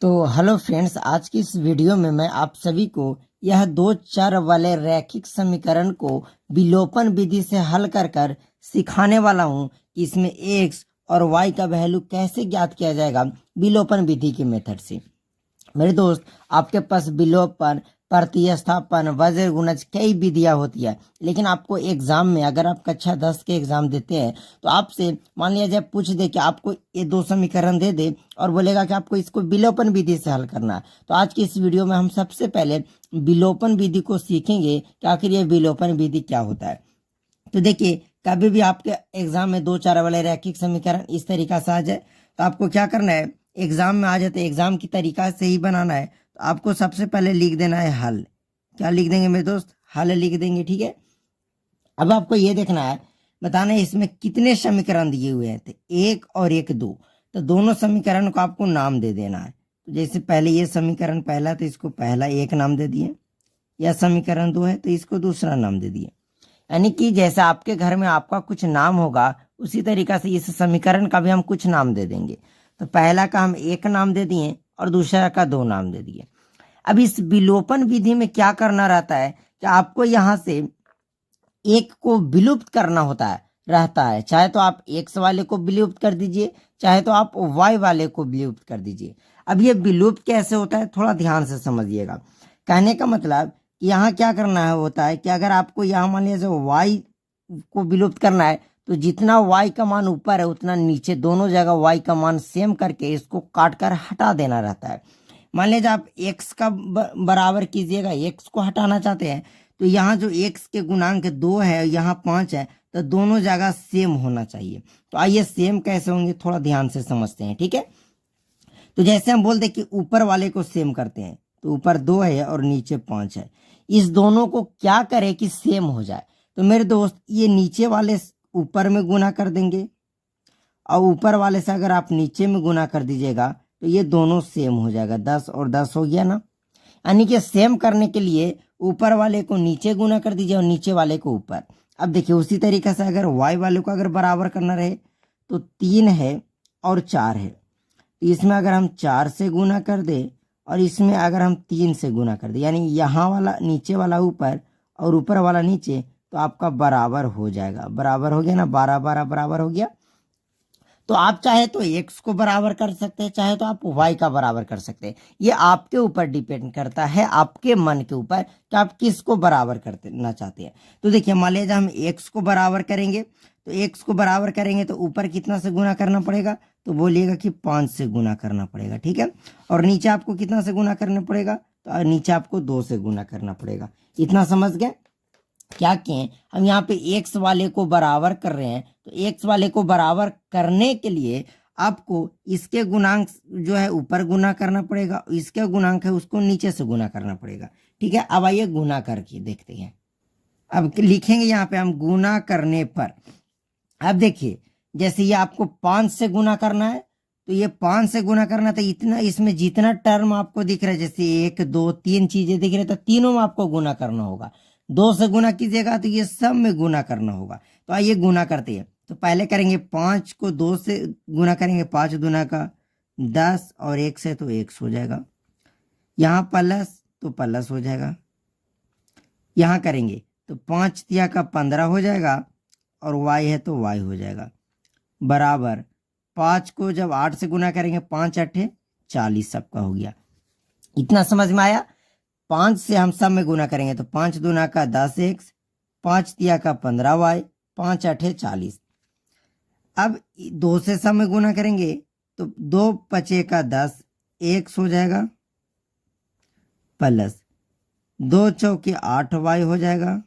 तो hello friends, आज की इस वीडियो में मैं आप सभी को यह दो चर वाले रैखिक समीकरण को विलोपन विधि से हल कर सिखाने वाला हूं कि इसमें x और y का वैल्यू कैसे ज्ञात किया जाएगा विलोपन विधि के मेथड से। मेरे दोस्त, आपके पास विलोपन, प्रतिस्थापन, वज्र गुणज कई विधियां होती है, लेकिन आपको एग्जाम में अगर आप कक्षा 10 के एग्जाम देते हैं तो आपसे मान लिया जाए पूछ दे कि आपको ये दो समीकरण दे दे और बोलेगा कि आपको इसको विलोपन विधि से हल करना है। तो आज की इस वीडियो में हम सबसे पहले विलोपन विधि को सीखेंगे कि आखिर ये विलोपन विधि क्या होता है। तो देखिए, कभी भी आपके एग्जाम में दो चार वाले रैखिक समीकरण इस तरीका से आ जाए तो आपको क्या करना है, एग्जाम में आ जाते एग्जाम की तरीका से ही बनाना है। तो आपको सबसे पहले लिख देना है हल। क्या लिख देंगे मेरे दोस्त? हल लिख देंगे, ठीक है। अब आपको ये देखना है, बताना है इसमें कितने समीकरण दिए हुए हैं। तो एक और एक दो, तो दोनों समीकरण को आपको नाम दे देना है। तो जैसे पहले ये समीकरण पहला, तो इसको पहला एक नाम दे दिए। यह समीकरण दो है तो इसको दूसरा नाम दे दिए। यानी कि जैसे आपके घर में आपका कुछ नाम होगा उसी तरीका से इस समीकरण का भी हम कुछ नाम दे देंगे। तो पहला का हम एक नाम दे दिए और दूसरा का दो नाम दे दिए। अब इस विलोपन विधि में क्या करना रहता है कि आपको यहाँ से एक को विलुप्त करना रहता है। चाहे तो आप एक्स वाले को विलुप्त कर दीजिए, चाहे तो आप वाई वाले को विलुप्त कर दीजिए। अब ये विलुप्त कैसे होता है, थोड़ा ध्यान से समझिएगा। कहने का मतलब कि यहाँ क्या करना है होता है कि अगर आपको यहाँ मान लीजिए वाई को विलुप्त करना है तो जितना y का मान ऊपर है उतना नीचे दोनों जगह y का मान सेम करके इसको काट कर हटा देना रहता है। मान लीजिए आप x का बराबर कीजिएगा, x को हटाना चाहते हैं तो यहाँ जो x के गुणांक 2 है यहाँ 5 है, तो दोनों जगह सेम होना चाहिए। तो आइए सेम कैसे होंगे थोड़ा ध्यान से समझते हैं, ठीक है। तो जैसे हम बोलते कि ऊपर वाले को सेम करते हैं, तो ऊपर 2 है और नीचे 5 है। इस दोनों को क्या करें कि सेम हो जाए। तो मेरे दोस्त, ये नीचे वाले ऊपर में गुना कर देंगे और ऊपर वाले से अगर आप नीचे में गुना कर दीजिएगा तो ये दोनों सेम हो जाएगा। 10 और 10 हो गया ना। यानी कि सेम करने के लिए ऊपर वाले को नीचे गुना कर दीजिए और नीचे वाले को ऊपर। अब देखिए, उसी तरीके से अगर y वाले को अगर बराबर करना रहे तो 3 है और 4 है, तो इसमें अगर हम 4 से गुना कर दे और इसमें अगर हम 3 से गुना कर दे, यानी यहाँ वाला नीचे वाला ऊपर और ऊपर वाला नीचे, तो आपका बराबर हो जाएगा। बराबर हो गया ना, 12 12 बराबर हो गया। तो आप चाहे तो x को बराबर कर सकते हैं, चाहे तो आप y का बराबर कर सकते हैं। ये आपके ऊपर डिपेंड करता है, आपके मन के ऊपर कि आप किसको बराबर करना चाहते हैं। तो देखिए, मान लीजिए हम x को बराबर करेंगे, तो x को बराबर करेंगे तो ऊपर कितना से गुना करना पड़ेगा, तो बोलिएगा कि 5 से गुना करना पड़ेगा, ठीक है। और नीचे आपको कितना से गुना करना पड़ेगा, तो नीचे आपको 2 से गुना करना पड़ेगा। इतना समझ गए? क्या किए हम यहाँ पे x वाले को बराबर कर रहे हैं, तो x वाले को बराबर करने के लिए आपको इसके गुणांक जो है ऊपर गुना करना पड़ेगा, इसके गुणांक है उसको नीचे से गुना करना पड़ेगा, ठीक है। अब आइए गुना करके देखते हैं। अब लिखेंगे यहाँ पे हम गुना करने पर। अब देखिए, जैसे ये आपको 5 से गुना करना है, तो ये 5 से गुना करना, तो इतना इसमें जितना टर्म आपको दिख रहा है, जैसे 1 2 3 चीजें दिख रही है, तो तीनों में आपको गुना करना होगा। 2 से गुना कीजिएगा तो ये सब में गुना करना होगा। तो आइए गुना करते हैं। तो पहले करेंगे 5 को 2 से गुना करेंगे, 5 दूना का 10 और 1 से तो 1 हो जाएगा। यहाँ प्लस तो प्लस हो जाएगा। यहाँ करेंगे तो 5 तिया का 15 हो जाएगा और y है तो y हो जाएगा। बराबर 5 को जब 8 से गुना करेंगे, 5 8 40 सबका हो गया। इतना समझ में आया? 5 से हम सब में गुना करेंगे तो 5 दूना का 10x, 5 तिया का 15y, 5 8 40। अब 2 से सब में गुना करेंगे तो 2 5 का 10 x हो जाएगा, प्लस 2 चौके 8y हो जाएगा,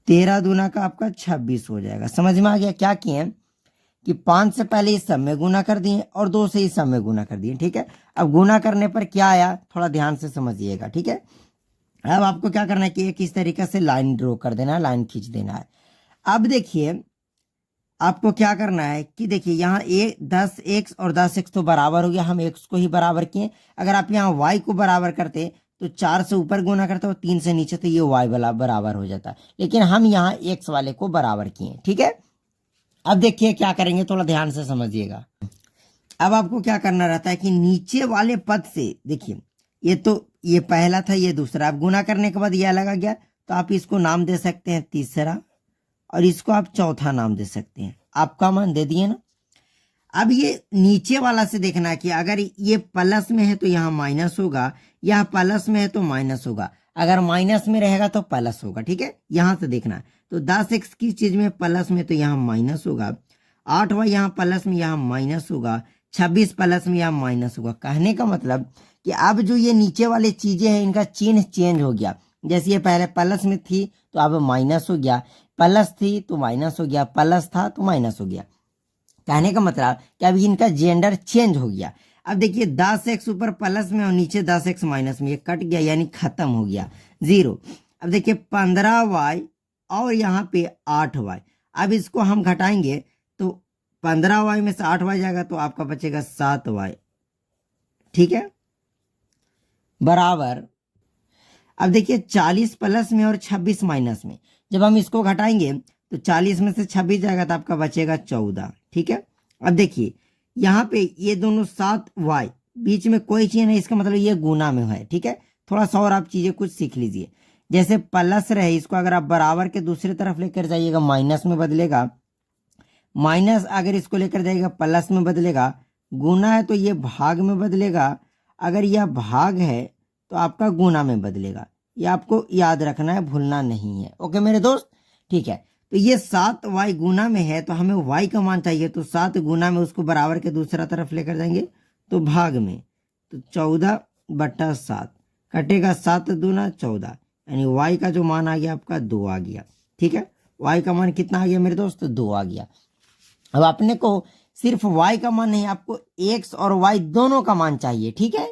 13 दूना का आपका 26 हो जाएगा। समझ में आ गया? क्या किए कि 5 से पहले इस सब में गुना कर दिए और 2 से इस सब में गुना कर दिए, ठीक है। अब गुना करने पर क्या आया थोड़ा ध्यान से समझिएगा, ठीक है। अब आपको क्या करना है कि एक इस तरीके से लाइन ड्रॉ कर देना है, लाइन खींच देना है। अब देखिए, आपको क्या करना है कि देखिए यहाँ 10x और 10x तो बराबर हो गया, हम x को ही बराबर किए। अगर आप यहाँ y को बराबर करते तो 4 से ऊपर गुना करते हो, 3 से नीचे, तो ये y वाला बराबर हो जाता। लेकिन हम यहाँ x वाले को बराबर किए, ठीक है। अब देखिए क्या करेंगे, थोड़ा ध्यान से समझिएगा। अब आपको क्या करना रहता है कि नीचे वाले पद से देखिए, ये पहला था, ये दूसरा, अब गुना करने के बाद ये अलग आ गया, तो आप इसको नाम दे सकते हैं तीसरा और इसको आप चौथा नाम दे सकते हैं। आपका मान दे दिए ना। अब ये नीचे वाला से देखना है कि अगर ये प्लस में है तो यहाँ माइनस होगा, यह प्लस में है तो माइनस होगा, अगर माइनस में रहेगा तो प्लस होगा। ठीक है, यहाँ से देखना है। तो 10x की चीज में प्लस में तो यहाँ माइनस होगा, 8y यहाँ प्लस में यहाँ माइनस होगा, 26 प्लस में यहाँ माइनस होगा। कहने का मतलब कि अब जो ये नीचे वाले चीजें हैं इनका चिन्ह चेंज हो गया। जैसे ये पहले प्लस में थी तो अब माइनस हो गया, प्लस थी तो माइनस हो गया, प्लस था तो माइनस हो गया। कहने का मतलब कि अब इनका जेंडर चेंज हो गया। अब देखिए 10x ऊपर प्लस में और नीचे 10x माइनस में, ये कट गया यानी खत्म हो गया, 0। अब देखिए 15y और यहाँ पे 8y, अब इसको हम घटाएंगे तो 15y में से 8y जाएगा तो आपका बचेगा 7y। ठीक है, बराबर। अब देखिए 40 प्लस में और 26 माइनस में, जब हम इसको घटाएंगे तो 40 में से 26 जाएगा तो आपका बचेगा 14। ठीक है, अब देखिए यहाँ पे ये दोनों 7y, बीच में कोई चीज नहीं, इसका मतलब ये गुना में है। ठीक है, थोड़ा सा और आप चीजें कुछ सीख लीजिए। जैसे प्लस रहे, इसको अगर आप बराबर के दूसरी तरफ लेकर जाइएगा माइनस में बदलेगा, माइनस अगर इसको लेकर जाइएगा प्लस में बदलेगा, गुना है तो ये भाग में बदलेगा, अगर यह भाग है तो आपका गुना में बदलेगा। ये आपको याद रखना है, भूलना नहीं है। ओके मेरे दोस्त, ठीक है। तो ये 7y गुना में है तो हमें y का मान चाहिए, तो 7 गुना में उसको बराबर के दूसरा तरफ लेकर जाएंगे तो भाग में, तो 14/7 कटेगा, 7 दूना 14, यानी y का जो मान आ गया आपका 2 आ गया। ठीक है, y का मान कितना आ गया मेरे दोस्त, 2 आ गया। अब अपने को सिर्फ y का मान नहीं, आपको x और y दोनों का मान चाहिए। ठीक है,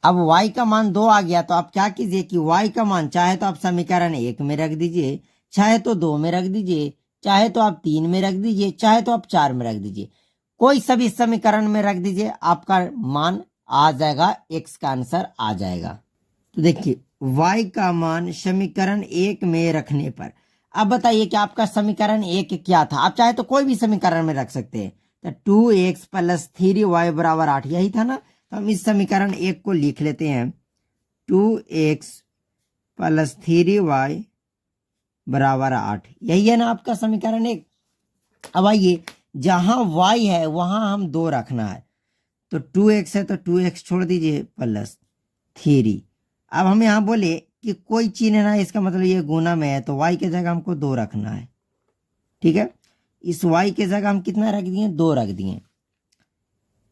अब y का मान 2 आ गया तो आप क्या कीजिए कि y का मान चाहे तो आप समीकरण 1 में रख दीजिए, चाहे तो 2 में रख दीजिए, चाहे तो आप 3 में रख दीजिए, चाहे तो आप 4 में रख दीजिए, कोई सभी समीकरण में रख दीजिए, आपका मान आ जाएगा, x का आंसर आ जाएगा। तो देखिए y का मान समीकरण 1 में रखने पर, अब बताइए कि आपका समीकरण 1 क्या था। आप चाहे तो कोई भी समीकरण में रख सकते हैं। तो 2x + 3y = 8, यही था ना। तो हम इस समीकरण 1 को लिख लेते हैं, 2x + 3y = 8, यही है ना आपका समीकरण 1। अब आइए जहां y है वहां हम 2 रखना है, तो 2x है तो 2x छोड़ दीजिए +3। अब हम यहाँ बोले कि कोई चिन्ह ना, इसका मतलब ये गुना में है तो y के जगह हमको 2 रखना है। ठीक है, इस y के जगह हम कितना रख दिए, 2 रख दिए।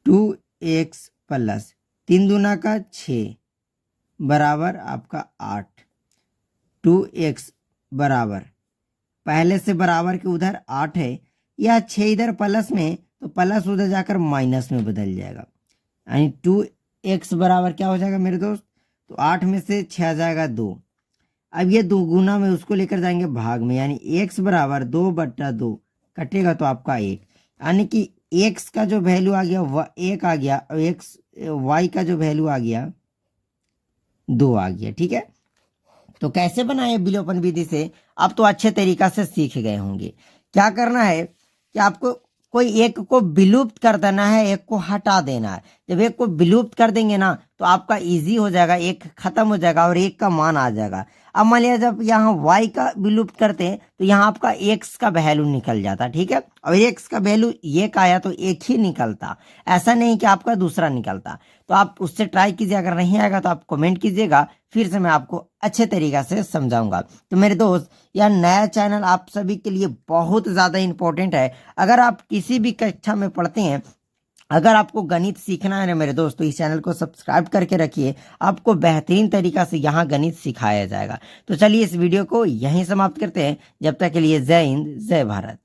2x + 3 दूना का 6 बराबर आपका 8। 2x बराबर, पहले से बराबर के उधर 8 है, यह 6 इधर प्लस में तो प्लस उधर जाकर माइनस में बदल जाएगा, यानी 2x बराबर क्या हो जाएगा मेरे दोस्त, तो 8 में से 6 जाएगा 2। अब ये 2 गुना में उसको लेकर जाएंगे भाग में, यानी x बराबर 2/2 कटेगा तो आपका 1, यानी कि x का जो वैल्यू आ गया वह 1 आ गया और y का जो वैल्यू आ गया 2 आ गया। ठीक है, तो कैसे बनाए विलोपन विधि से, आप तो अच्छे तरीका से सीख गए होंगे। क्या करना है कि आपको कोई एक को विलुप्त कर देना है, एक को हटा देना है। जब एक को विलुप्त कर देंगे ना तो आपका इजी हो जाएगा, एक खत्म हो जाएगा और एक का मान आ जाएगा। अब मान लिया जब यहाँ y का विलुप्त करते हैं तो यहाँ आपका x का वैल्यू निकल जाता। ठीक है, और x का वैल्यू एक आया तो एक ही निकलता, ऐसा नहीं कि आपका दूसरा निकलता। तो आप उससे ट्राई कीजिए, अगर नहीं आएगा तो आप कमेंट कीजिएगा, फिर से मैं आपको अच्छे तरीका से समझाऊंगा। तो मेरे दोस्त, यह नया चैनल आप सभी के लिए बहुत ज़्यादा इम्पोर्टेंट है। अगर आप किसी भी कक्षा में पढ़ते हैं, अगर आपको गणित सीखना है ना मेरे दोस्त, तो इस चैनल को सब्सक्राइब करके रखिए, आपको बेहतरीन तरीका से यहाँ गणित सिखाया जाएगा। तो चलिए इस वीडियो को यहीं समाप्त करते हैं, जब तक के लिए जय हिंद जय भारत।